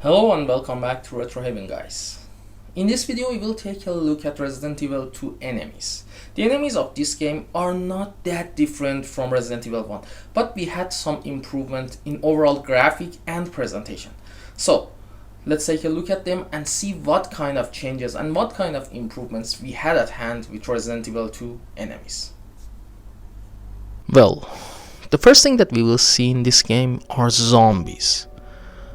Hello and welcome back to Retro Heaven, guys. In this video we will take a look at Resident Evil 2 enemies. The enemies of this game are not that different from Resident Evil 1, but we had some improvement in overall graphic and presentation. So let's take a look at them and see what kind of changes and what kind of improvements we had at hand with Resident Evil 2 enemies. Well, the first thing that we will see in this game are zombies.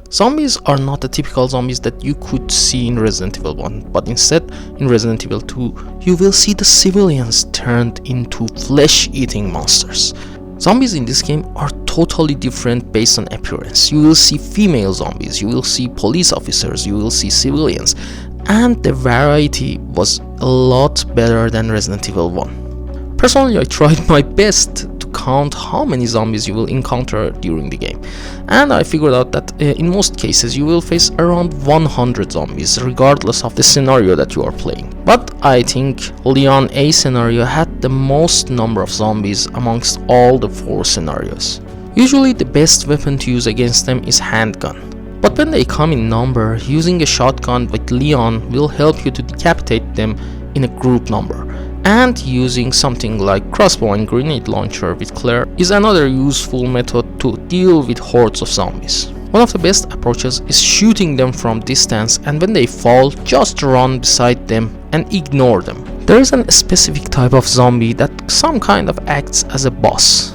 Zombies are not the typical zombies that you could see in Resident Evil 1, but instead in Resident Evil 2 you will see the civilians turned into flesh-eating monsters. Zombies in this game are totally different based on appearance. You will see female zombies, you will see police officers, you will see civilians, and the variety was a lot better than Resident Evil 1. Personally, I tried my best to count how many zombies you will encounter during the game, and I figured out that in most cases you will face around 100 zombies regardless of the scenario that you are playing. But I think Leon A scenario had the most number of zombies amongst all the 4 scenarios. Usually the best weapon to use against them is handgun, but when they come in number, using a shotgun with Leon will help you to decapitate them in a group number. And using something like crossbow and grenade launcher with Claire is another useful method to deal with hordes of zombies. One of the best approaches is shooting them from distance, and when they fall, just run beside them and ignore them. There is a specific type of zombie that some kind of acts as a boss.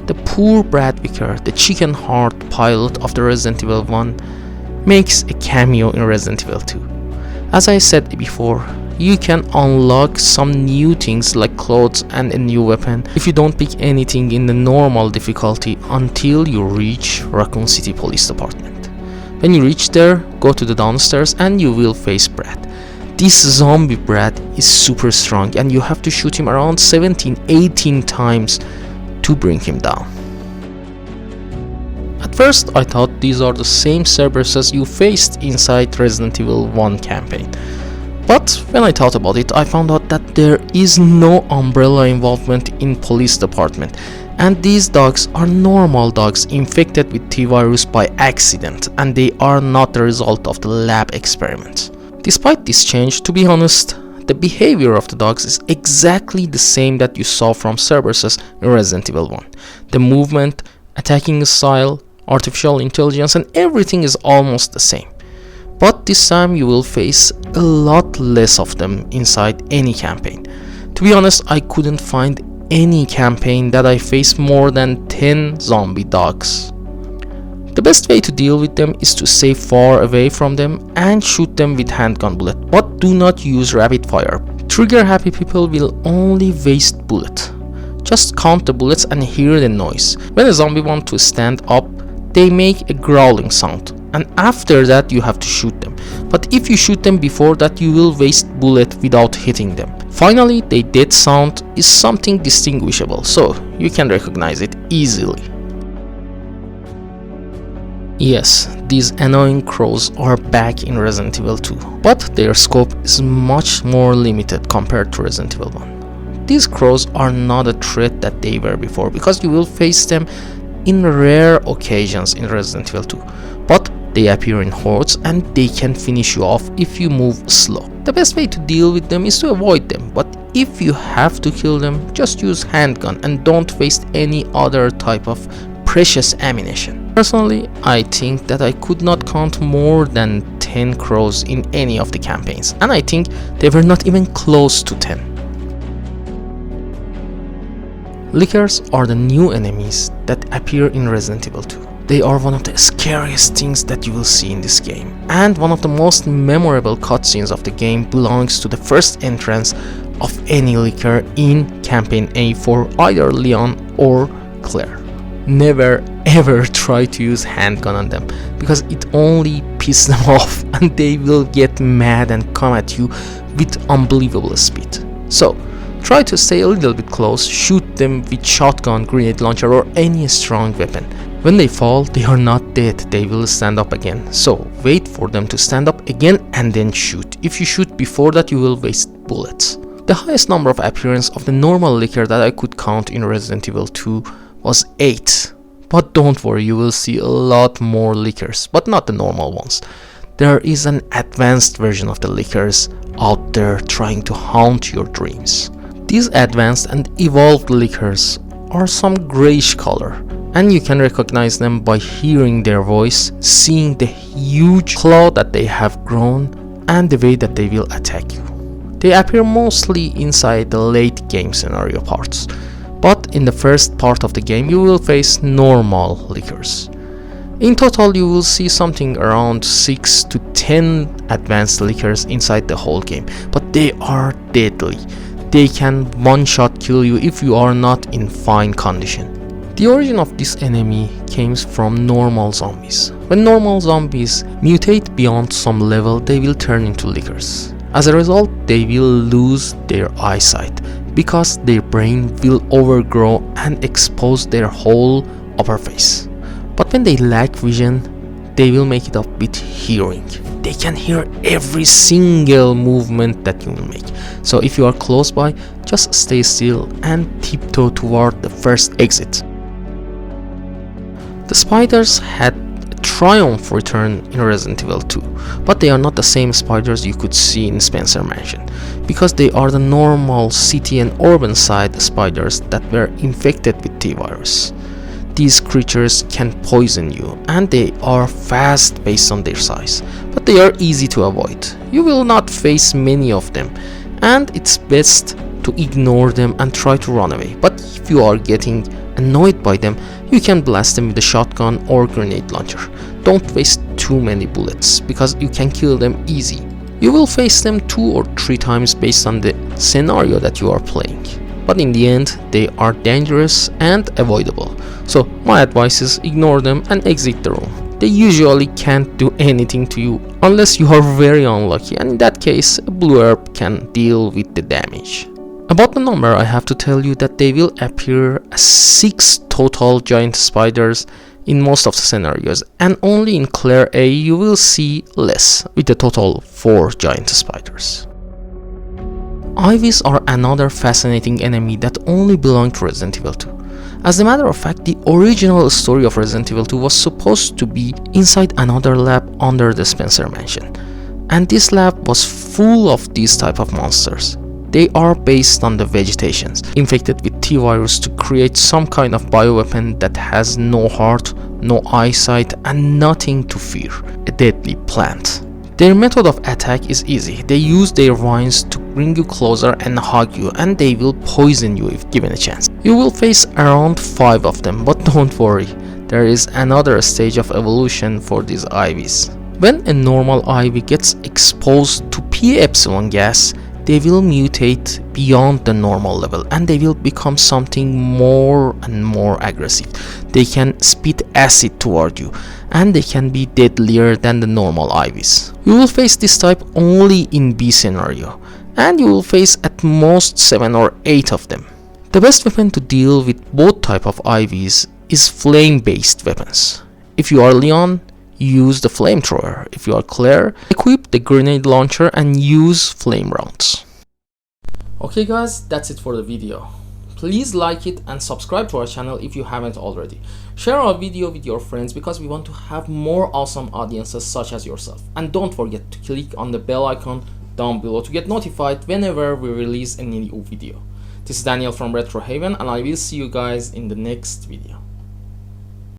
The poor Brad Vicker, the chicken heart pilot of the Resident Evil 1, makes a cameo in Resident Evil 2. As I said before, you can unlock some new things like clothes and a new weapon if you don't pick anything in the normal difficulty until you reach Raccoon City Police Department. When you reach there, go to the downstairs and you will face Brad. This zombie Brad is super strong and you have to shoot him around 17-18 times to bring him down. At first I thought these are the same Cerberus you faced inside Resident Evil 1 campaign. But when I thought about it, I found out that there is no Umbrella involvement in police department, and these dogs are normal dogs infected with T-virus by accident, and they are not the result of the lab experiments. Despite this change, to be honest, the behavior of the dogs is exactly the same that you saw from Cerberus in Resident Evil 1. The movement, attacking style, artificial intelligence, and everything is almost the same. But this time you will face a lot less of them inside any campaign. To be honest, I couldn't find any campaign that I faced more than 10 zombie dogs. The best way to deal with them is to stay far away from them and shoot them with handgun bullet, but do not use rapid fire. Trigger happy people will only waste bullet. Just count the bullets and hear the noise. When a zombie wants to stand up, they make a growling sound, and after that you have to shoot them. But if you shoot them before that, you will waste bullet without hitting them. Finally, the dead sound is something distinguishable, so you can recognize it easily. Yes, these annoying crows are back in Resident Evil 2, but their scope is much more limited compared to Resident Evil 1. These crows are not a threat that they were before, because you will face them in rare occasions in Resident Evil 2, but they appear in hordes and they can finish you off if you move slow. The best way to deal with them is to avoid them, but if you have to kill them, just use handgun and don't waste any other type of precious ammunition. Personally, I think that I could not count more than 10 crows in any of the campaigns, and I think they were not even close to 10. Lickers are the new enemies that appear in Resident Evil 2. They are one of the scariest things that you will see in this game, and one of the most memorable cutscenes of the game belongs to the first entrance of any Licker in Campaign A for either Leon or Claire. Never ever try to use handgun on them, because it only pisses them off and they will get mad and come at you with unbelievable speed. So try to stay a little bit close, shoot them with shotgun, grenade launcher, or any strong weapon. When they fall, they are not dead, they will stand up again. So wait for them to stand up again and then shoot. If you shoot before that, you will waste bullets. The highest number of appearance of the normal Licker that I could count in Resident Evil 2 was 8. But But don't worry, you will see a lot more lickers, but not the normal ones. There is an advanced version of the lickers out there trying to haunt your dreams. These advanced and evolved lickers are some grayish color, and you can recognize them by hearing their voice, seeing the huge claw that they have grown, and the way that they will attack you. They appear mostly inside the late game scenario parts, but in the first part of the game you will face normal lickers. In total you will see something around 6 to 10 advanced lickers inside the whole game, but they are deadly. They can one-shot kill you if you are not in fine condition. The origin of this enemy came from normal zombies. When normal zombies mutate beyond some level, they will turn into lickers. As a result, they will lose their eyesight because their brain will overgrow and expose their whole upper face. But when they lack vision, they will make it up with hearing. They can hear every single movement that you will make. So if you are close by, just stay still and tiptoe toward the first exit. The spiders had a triumph return in Resident Evil 2, but they are not the same spiders you could see in Spencer Mansion, because they are the normal city and urban side spiders that were infected with T-virus. These creatures can poison you, and they are fast based on their size, but they are easy to avoid. You will not face many of them, and it's best to ignore them and try to run away. But if you are getting annoyed by them, you can blast them with a shotgun or grenade launcher. Don't waste too many bullets, because you can kill them easy. You will face them 2 or 3 times based on the scenario that you are playing, but in the end they are dangerous and avoidable. So my advice is ignore them and exit the room. They usually can't do anything to you unless you are very unlucky, and in that case a blue herb can deal with the damage. About the number, I have to tell you that they will appear as 6 total giant spiders in most of the scenarios, and only in Clair A you will see less, with a total 4 giant spiders. Ivies are another fascinating enemy that only belong to Resident Evil 2. As a matter of fact, the original story of Resident Evil 2 was supposed to be inside another lab under the Spencer Mansion, and this lab was full of these type of monsters. They are based on the vegetations, infected with T-virus to create some kind of bioweapon that has no heart, no eyesight, and nothing to fear, a deadly plant. Their method of attack is easy. They use their vines to bring you closer and hug you, and they will poison you if given a chance. You will face around 5 of them, but don't worry, there is another stage of evolution for these Ivies. When a normal Ivy gets exposed to P epsilon gas, they will mutate beyond the normal level, and they will become something more and more aggressive. They can spit acid toward you, and they can be deadlier than the normal Ivies. You will face this type only in B scenario, and you will face at most 7 or 8 of them. The best weapon to deal with both type of Ivies is flame based weapons. If you are Leon, use the flamethrower. If you are Claire, equip the grenade launcher and use flame rounds. Okay guys, that's it for the video. Please like it and subscribe to our channel if you haven't already. Share our video with your friends because we want to have more awesome audiences such as yourself. And don't forget to click on the bell icon down below to get notified whenever we release a new video. This is Daniel from Retro Haven, and I will see you guys in the next video.